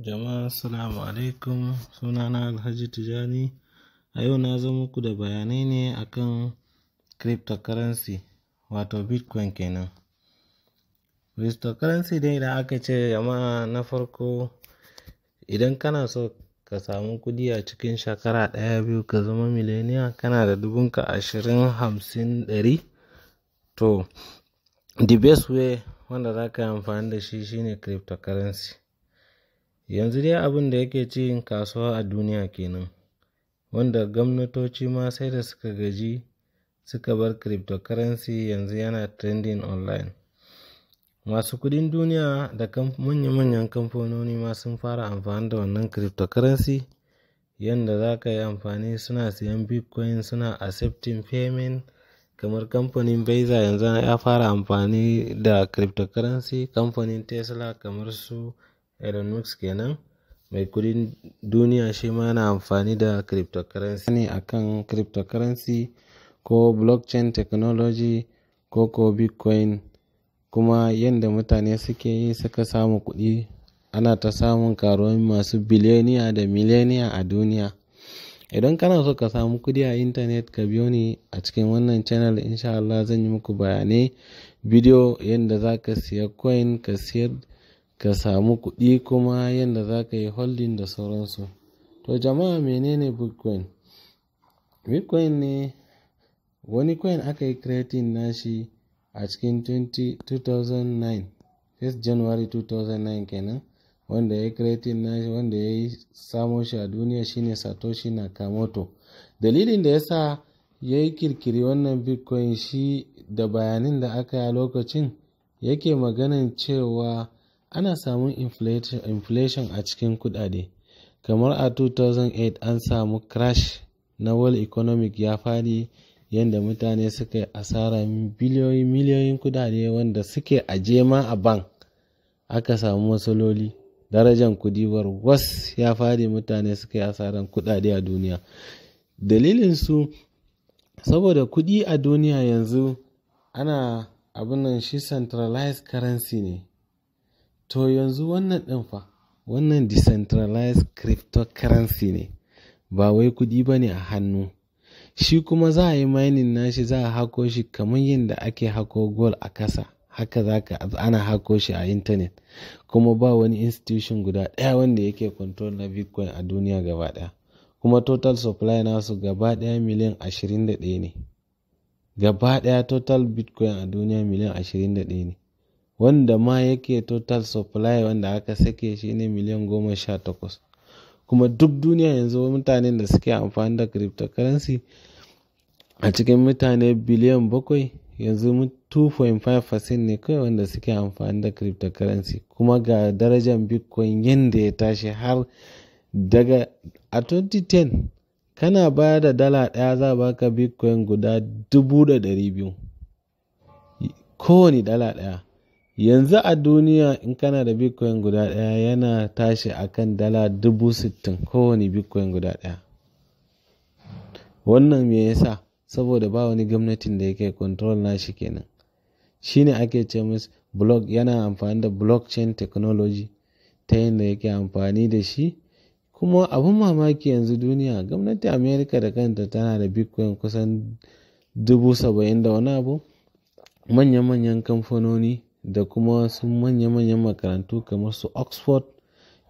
Jama'a assalamu alaikum, sunana Alhaji Tijani. A yau na zo muku da bayanai ne akan cryptocurrency wato Bitcoin kenan. Cryptocurrency dai da aka ce jama'a, na farko idan kana so ka samu kudi a cikin shekara ɗaya biyu ka zama miliyoniya, kana da dubunka 20, 50, 100, to the best way wanda za ka yi amfani da shi shine cryptocurrency. Yanzu dai abin da yake cikin kasuwa a duniya kenan, wanda gwamnatoci ma sai da suka gaji suka bar cryptocurrency, yanzu yana trending online. Masu kudin duniya da manya-manyan kamfanoni ma sun fara amfani da wannan cryptocurrency, yanda za ka yi amfani, suna siyan Bitcoin, suna accepting payment. Kamar kamfanin Visa yanzu ya fara amfani da cryptocurrency, kamfanin Tesla kamar su Elon Musk kenan mai kudin duniya, shi ma yana amfani da cryptocurrency ne akan cryptocurrency ko blockchain technology ko Bitcoin. Kuma yanda mutane suke yi suka samu kuɗi, ana ta samun karuwan masu biliyoniya da miliyoniya a duniya. Idan kana so ka samu kuɗi a intanet, ka biyo ni a cikin wannan channel, insha Allah zan yi muku bayanai bidiyo yanda za ka siya coin ka siyar ka samu kuɗi, kuma yanda za ka yi holding da sauransu. To jama'a, menene Bitcoin? Bitcoin ne wani coin aka yi creating nashi a cikin 2009, 1st January 2009 kenan. Wanda ya creating nashi, wanda ya yi samo shi a duniya shine Satoshi Nakamoto. Dalilin da yasa ya yi kirkiri wannan Bitcoin, shi da bayanin da aka yi a lokacin yake maganan cewa ana samun inflation a cikin kudade. Kamar a 2008 an samu crash na world economic ya fadi, yanda mutane suka yi asara miliyoyin kudade wanda suke aje ma a bank. Aka samu matsaloli, darajar kudi warwas ya fadi, mutane suka yi asaran kudade a duniya. Dalilin su saboda kudi a duniya yanzu ana abunan shi centralized currency ne. To yanzu wannan ɗin fa, wannan decentralized cryptocurrency ne, ba wai kudi ba ne a hannu. Shi kuma za a yi mining nashi, za a hako shi kamar yadda ake hako gold a kasa, haka ana hako shi a internet. Kuma ba wani institution guda ɗaya wanda yake control na Bitcoin a duniya gaba ɗaya. Kuma total supply nasu gaba ɗaya miliyan 21 ne. Gaba ɗaya total Bitcoin a duniya miliyan 21 ne. Wanda ma yake total supply wanda aka sake shi ne miliyan 18. Kuma duk duniya yanzu mutanen da suke amfani da cryptocurrency a cikin mutane biliyan 7, yanzu 2.5% ne kawai wanda suke amfani da cryptocurrency. Kuma ga darajar Bitcoin yanda ya tashi, har daga a 2010 kana bayar da dala ɗaya za baka Bitcoin guda 200,000 kowane dala ɗaya. Yanzu a duniya in kana da Bitcoin guda ɗaya yana tashi akan dala 60,000 kowane Bitcoin guda ɗaya. Wannan me yasa? Saboda ba wani gwamnatin da yake control nashi kenan. Shine ake ce musu yana amfani da blockchain technology, ta yadda yake amfani da shi. Kuma abun mamaki yanzu duniya, gwamnatin America da kanta tana da Bitcoin kusan 70,000 da wani abu. Manya-manyan kamfanoni da kuma wasu manya-manyan makarantu kamar su Oxford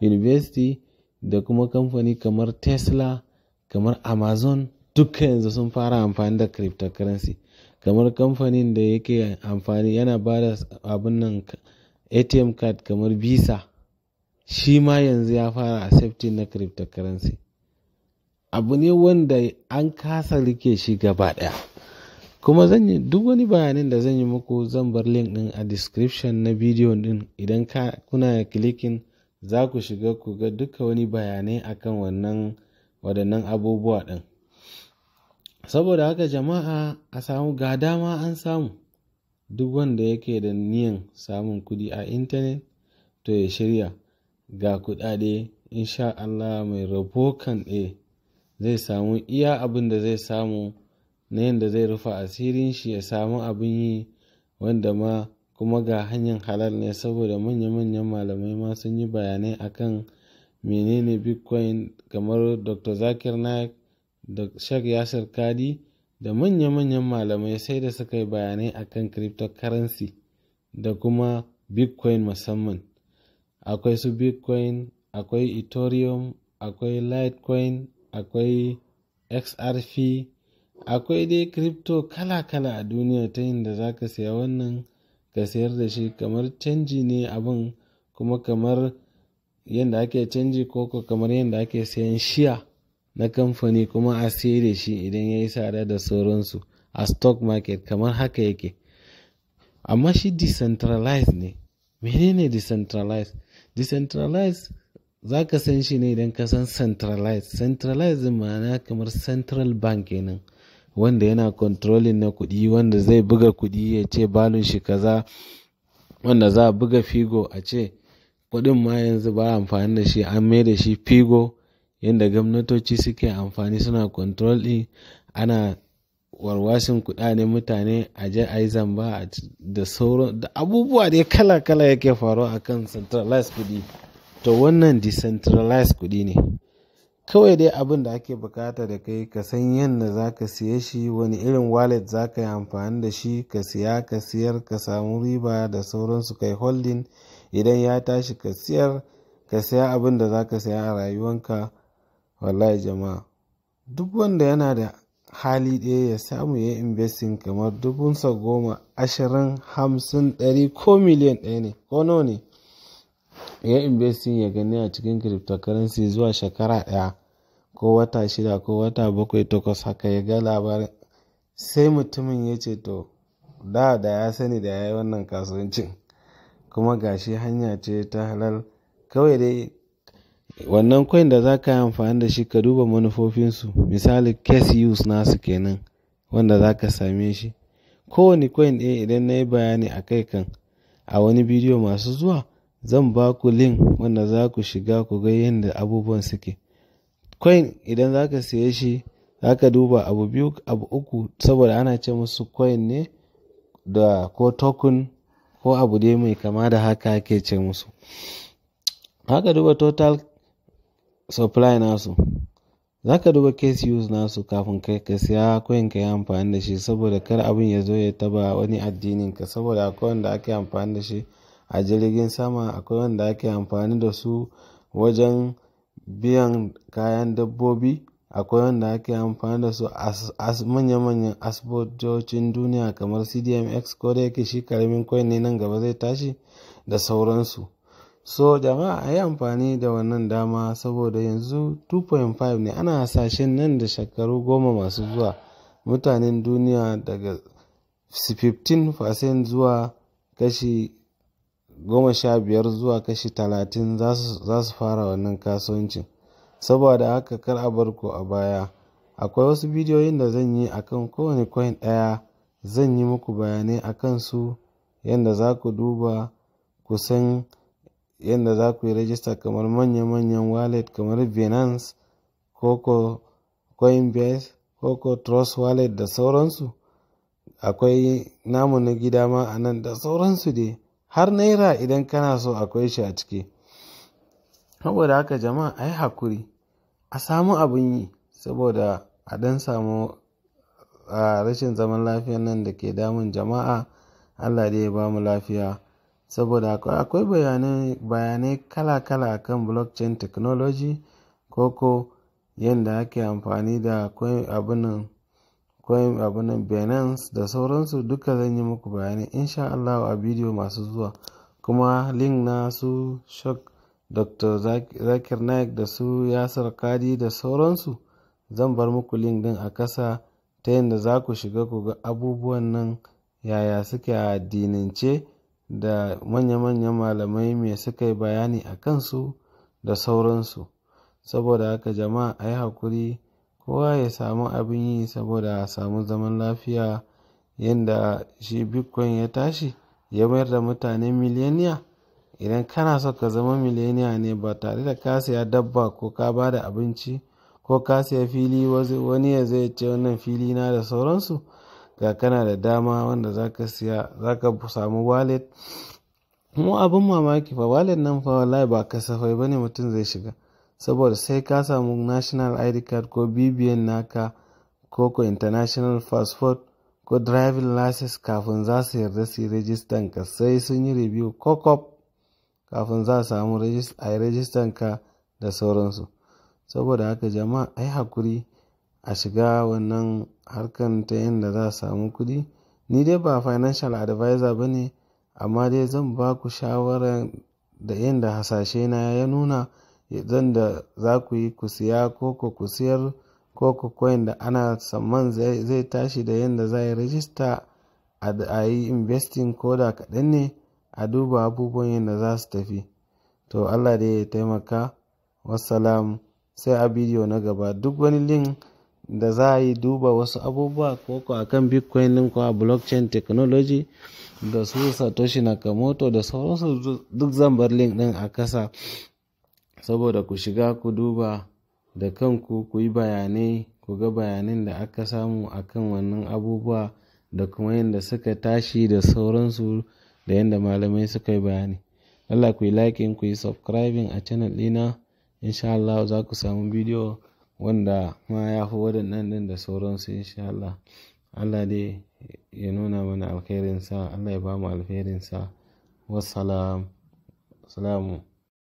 University da kuma kamfani kamar Tesla, kamar Amazon, duka yanzu sun fara amfani da cryptocurrency. Kamar kamfanin da yake amfani yana ba da abin nan ATM card kamar Visa, shi ma yanzu ya fara accepting na cryptocurrency. Abu ne wanda an kasa rike shi gaba ɗaya. Kuma duk wani bayanin da zan yi muku, zan bar link din a description na bidiyon din. Idan kuna clicking, za ku shiga ku ga duka wani bayanai akan waɗannan abubuwa din. Saboda haka jama'a, a samu ga dama an samu. Duk wanda yake da niyan samun kudi a internet, to ya shirya, ga kudade insha Allah. Mai rabo kan zai samu iya abin da zai samu, na yadda zai rufa asirin shi, ya samu abin yi, wanda ma kuma ga hanyar halal ne. Saboda manya-manyan malamai ma sun yi bayanai akan menene bitcoin, kamar Dr. Zakir Naik da Sheikh Yasir Kadi da manya-manyan malamai sai da suka yi bayanai akan cryptocurrency da kuma bitcoin musamman. Akwai su bitcoin, akwai ethereum, akwai litecoin, akwai xrp, akwai dai crypto kala-kala a duniya ta yin da za ka siya wannan ka sayar da shi, kamar canji ne abin, kuma kamar yadda ake canji koko kamar yadda ake sayan shiya na kamfani kuma a sayar da shi idan ya yi tsada da sauransu a stock market, kamar haka yake. Amma shi decentralized ne. Menene decentralized? Decentralized za ka san shi ne idan ka san centralized. Centralized ma'ana kamar central bank kenan, wanda yana controlling na kuɗi, wanda zai buga kuɗi ya ce balun shi kaza, wanda za a buga figo a ce kuɗin ma yanzu ba amfani da shi, an mai da shi figo, yadda gwamnatoci suke amfani suna control ɗin, ana warwashin kuɗaɗen mutane a je a yi zamba da sauran da abubuwa dai kala-kala yake faruwa akan centralized kuɗi. To wannan decentralized kuɗi ne. Kawai dai abin da ake bukata da kai ka san yadda za ka siye shi, wani irin wallet za ka yi amfani da shi, ka siya ka siyar ka samu riba da sauransu, kai holding, idan ya tashi ka siyar ka siya abin da za ka siya a rayuwanka. Wallahi jama'a, duk wanda yana da hali ɗaya ya samu ya investing kamar 10,000, 20, 50, 100 ko miliyan ɗaya ne ko nawa ne, ya investing ya gani a cikin cryptocurrency zuwa shekara ɗaya ko wata 6 ko wata 7, 8 haka, ya ga labarin, sai mutumin ya ce to da ya sani da ya yi wannan kasuwancin, kuma gashi hanya ce ta halal. Kawai dai wannan coin da za ka yi amfani da shi ka duba manufofinsu, misali case use nasu kenan wanda za ka same shi. Kowane coin ɗaya idan na yi bayani a kai kan a wani bidiyo masu zuwa, zan ba ku link wanda za ku shiga ku ga yadda abubuwan suke. Coin idan za ka siye shi za ka duba abu 2 abu 3, saboda ana ce musu coin ne da ko token ko abu dai mai kama da haka ake ce musu. Haka duba total supply nasu, za ka duba case use nasu kafin kai ka siya coin ka yi amfani da shi, saboda kar abin ya zo ya taba wani addinin ka, saboda akwai wanda ake amfani da shi a jirgin sama, akwai wanda ake amfani da su wajen biyan kayan dabbobi, akwai wanda ake amfani da su a manya-manyan asibitocin duniya kamar CDMX, ko da yake shi karamin coin ne nan gaba zai tashi da sauransu. So jama'a a yi amfani da wannan dama, saboda yanzu 2.5 ne, ana hasashen nan da shekaru 10 masu zuwa mutanen duniya daga 15% zuwa kashi 15 zuwa kashi 30 za su fara wannan kasuwancin. Saboda haka kar a bar ku a baya. Akwai wasu bidiyoyin da zan yi akan kowane coin ɗaya, zan yi muku bayanai akan su, yadda za ku duba ku san yadda za ku yi rajista kamar manya-manyan wallet kamar Binance, koko Coinbase, koko Trust Wallet da sauransu. Akwai namu na gida ma a nan da sauransu dai, har naira idan kana so akwai shi a ciki. Saboda haka jama'a a yi hakuri, a samu abin yi, saboda a dan samu rashin zaman lafiyan nan da ke damun jama'a. Allah dai ya ba mu lafiya. Saboda akwai bayanai kala-kala akan blockchain technology, koko yadda ake amfani da coin abunan Binance da sauransu, duka zan yi muku bayanai insha Allah a bidiyo masu zuwa. Kuma link na su Dr. Zakir Naik da su Yasir Kadi da sauransu zan bar muku link din a kasa, ta yadda za ku shiga ku ga abubuwan nan yaya suke a addinance, da manya-manyan malamai me suka yi bayani a kansu da sauransu. Saboda haka jama'a a yi hakuri, kowa ya samu abin yi, saboda a samu zaman lafiya. Yadda shi bitcoin ya tashi ya mayar da mutane miliyaniya. Idan kana so ka zama miliyaniya ne ba tare da ka siya dabba ko ka ba da abinci ko ka siya fili, wani ya zai ce wannan fili na da sauransu, ga kana da dama wanda za ka siya, za ka samu wallet. Mu abin mamaki fa wallet nan fa wallahi ba kasafai bane mutum zai shiga. saboda sai ka samu national ID card ko BBN naka ko international passport ko driving license kafin za su yarda su yi rajistan ka, sai sun yi review kokop kafin za a samu a yi rajistan ka da sauransu. Saboda haka jama'a ai hakuri a shiga wannan harkan ta yadda za a samu kuɗi. Ni dai ba financial advisor ba ne, amma dai zan ba ku shawara da yadda hasashe na ya nuna idan da za ku yi ku siya ko ku siyar ko coin da ana tsamman zai tashi da yadda za a yi rajista a yi investing ko da kaɗan ne, a duba abubuwan yadda za su tafi. To Allah dai ya taimaka. Wassalam, sai a bidiyo na gaba. Duk wani link da za a yi duba wasu abubuwa ko a kan Bitcoin ɗin ko a blockchain technology da su Satoshi Nakamoto da sauransu, duk zan bar link ɗin a kasa saboda ku shiga ku duba da kanku, ku yi bayanai, ku ga bayanan da aka samu akan wannan abubuwa da kuma yadda suka tashi da sauransu da yadda malamai suka yi bayani. Allah ku yi liking, ku yi subscribing a channel ɗina. Insha Allah za ku samu bidiyo wanda ma ya fi waɗannan ɗin da sauransu insha Allah. Allah dai ya nuna mana alkhairinsa, Allah ya ba mu alkhairinsa. Wassalamu.